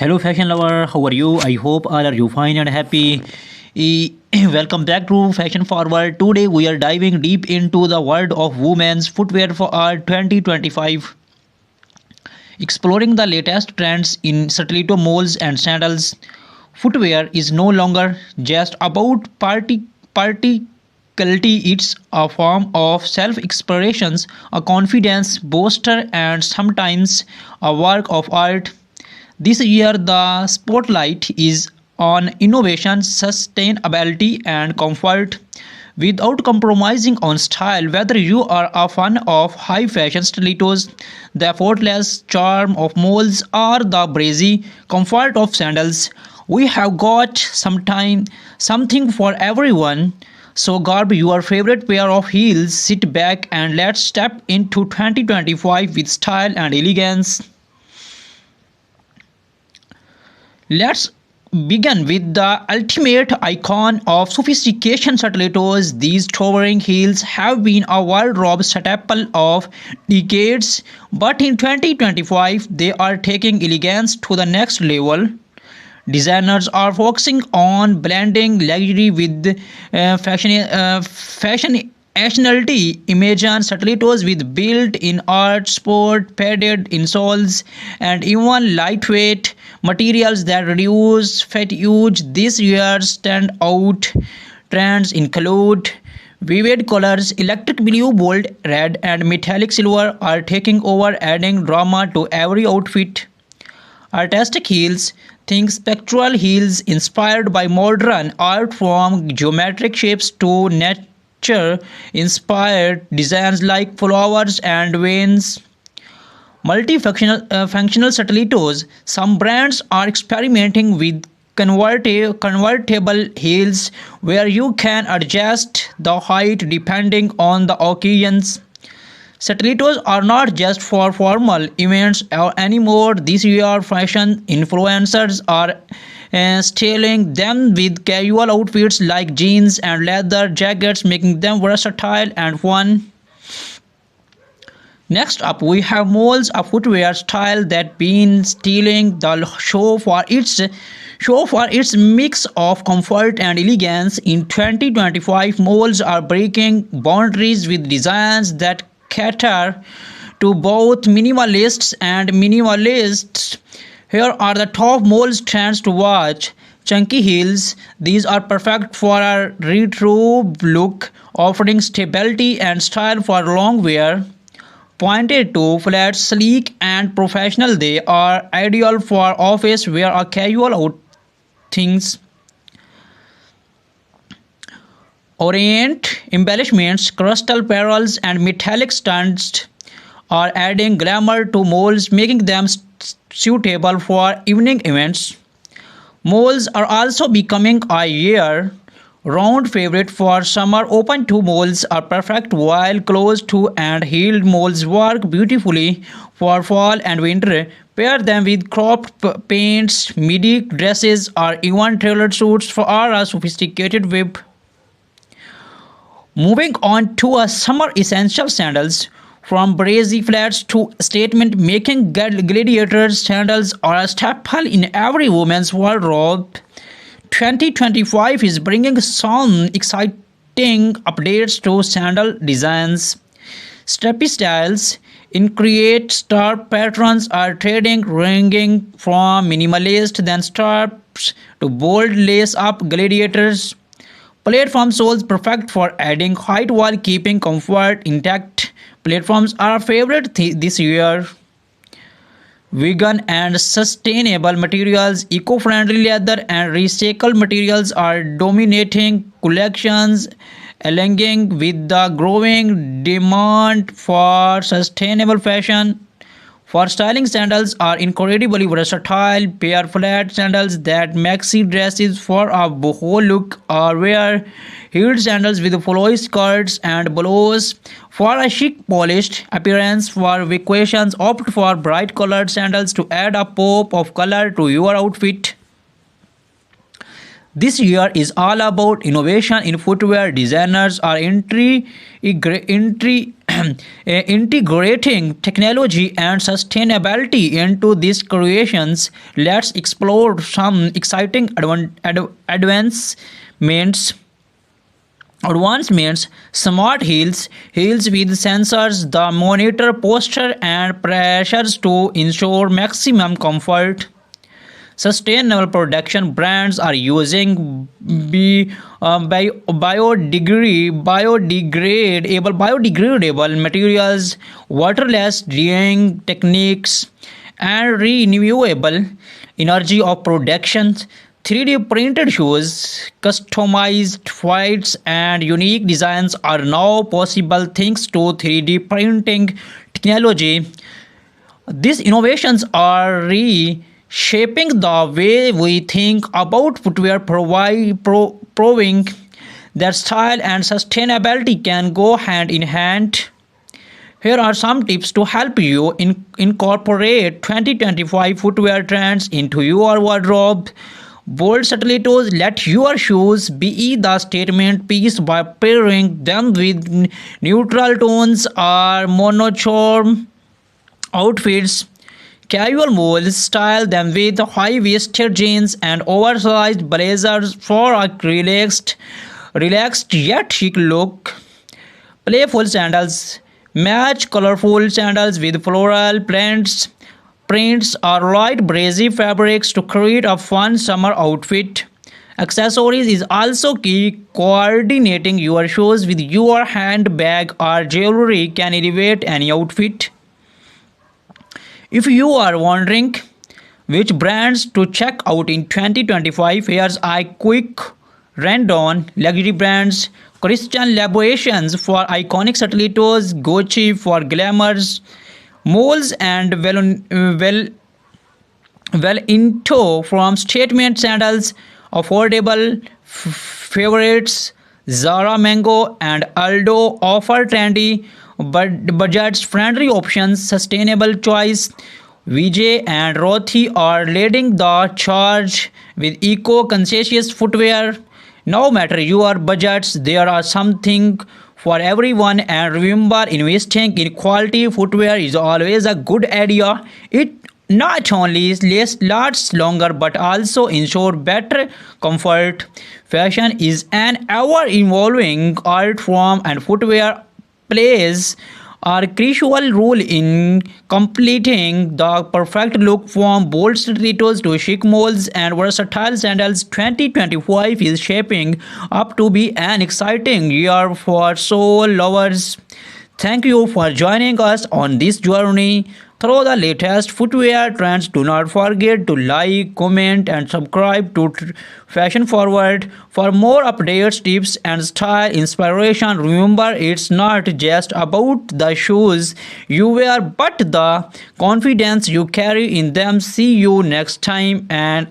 Hello, fashion lover. How are you? I hope all are you fine and happy. Welcome back to Fashion Forward. Today we are diving deep into the world of women's footwear for our 2025, exploring the latest trends in stiletto molds and sandals. Footwear is no longer just about party. It's a form of self-expression, a confidence booster, and sometimes a work of art. This year, the spotlight is on innovation, sustainability, and comfort without compromising on style. Whether you are a fan of high fashion stilettos, the effortless charm of molds, or the breezy comfort of sandals, we have got something for everyone. So grab your favorite pair of heels, sit back, and let's step into 2025 with style and elegance. Let's begin with the ultimate icon of sophistication stilettos. These towering heels have been a wardrobe staple of decades, but in 2025 they are taking elegance to the next level. Designers are focusing on blending luxury with fashionality. Imagine stilettos with built-in art, sport, padded insoles, and even lightweight materials that reduce fatigue. This year's standout trends include vivid colors, electric blue, bold red, and metallic silver are taking over, adding drama to every outfit. Artistic heels, think spectral heels inspired by modern art from geometric shapes to nature inspired designs like flowers and veins. Multifunctional functional stilettos. Some brands are experimenting with convertible heels where you can adjust the height depending on the occasions. Stilettos are not just for formal events anymore. This year, fashion influencers are styling them with casual outfits like jeans and leather jackets, making them versatile and fun. Next up, we have molds, a footwear style that been stealing the show for its mix of comfort and elegance. In 2025, molds are breaking boundaries with designs that cater to both minimalists. Here are the top mold trends to watch. Chunky heels. These are perfect for a retro look, offering stability and style for long wear. Pointed to flat, sleek, and professional, they are ideal for office wear or casual outings. Orient embellishments, crystal pearls, and metallic studs are adding glamour to molds, making them suitable for evening events. Molds are also becoming a year round favorite for summer. Open toe molds are perfect, while closed toe and heeled molds work beautifully for fall and winter. Pair them with cropped pants, midi dresses, or even tailored suits for a sophisticated whip. Moving on to a summer essential sandals. From breezy flats to statement making, gladiators sandals are a staple in every woman's wardrobe. 2025 is bringing some exciting updates to sandal designs. Steppy styles in create star patterns are trading, ranging from minimalist then straps to bold lace up gladiators. Platform soles perfect for adding height while keeping comfort intact. Platforms are a favorite this year. Vegan and sustainable materials, eco-friendly leather and recycled materials are dominating collections, aligning with the growing demand for sustainable fashion. For styling, sandals are incredibly versatile. Pair flat sandals that maxi dresses for a boho look, or wear heeled sandals with flowy skirts and blows for a chic polished appearance. For vacations, opt for bright colored sandals to add a pop of color to your outfit. This year is all about innovation in footwear. Designers are integrating technology and sustainability into these creations. Let's explore some exciting advancements. Smart heels with sensors that monitor posture and pressures to ensure maximum comfort. Sustainable production brands are using biodegradable materials, waterless dyeing techniques, and renewable energy of production. 3D printed shoes, customized fits, and unique designs are now possible thanks to 3D printing technology. These innovations are reshaping the way we think about footwear, proving that style and sustainability can go hand in hand. Here are some tips to help you incorporate 2025 footwear trends into your wardrobe. Bold stilettos, let your shoes be the statement piece by pairing them with neutral tones or monochrome outfits. Casual moles, style them with high-waisted jeans and oversized blazers for a relaxed yet chic look. Playful sandals, match colorful sandals with floral prints or light breezy fabrics to create a fun summer outfit. Accessories is also key. Coordinating your shoes with your handbag or jewelry can elevate any outfit. If you are wondering which brands to check out in 2025, here's a quick rundown. Luxury brands: Christian Louboutin for iconic stilettos, Gucci for glamours, Moles and Into from statement sandals, affordable favorites. Zara Mango and Aldo offer trendy but budget-friendly options. Sustainable choice. Vijay and Rothi are leading the charge with eco-conscious footwear. No matter your budgets, there are something for everyone. And remember, investing in quality footwear is always a good idea. It not only lasts longer but also ensure better comfort. Fashion is an ever evolving art form, and footwear plays a crucial role in completing the perfect look. From bold stilettos to chic molds and versatile sandals, 2025 is shaping up to be an exciting year for soul lovers. Thank you for joining us on this journey through the latest footwear trends. Do not forget to like, comment, and subscribe to Fashion Forward for more updates, tips, and style inspiration. Remember, it's not just about the shoes you wear, but the confidence you carry in them. See you next time, and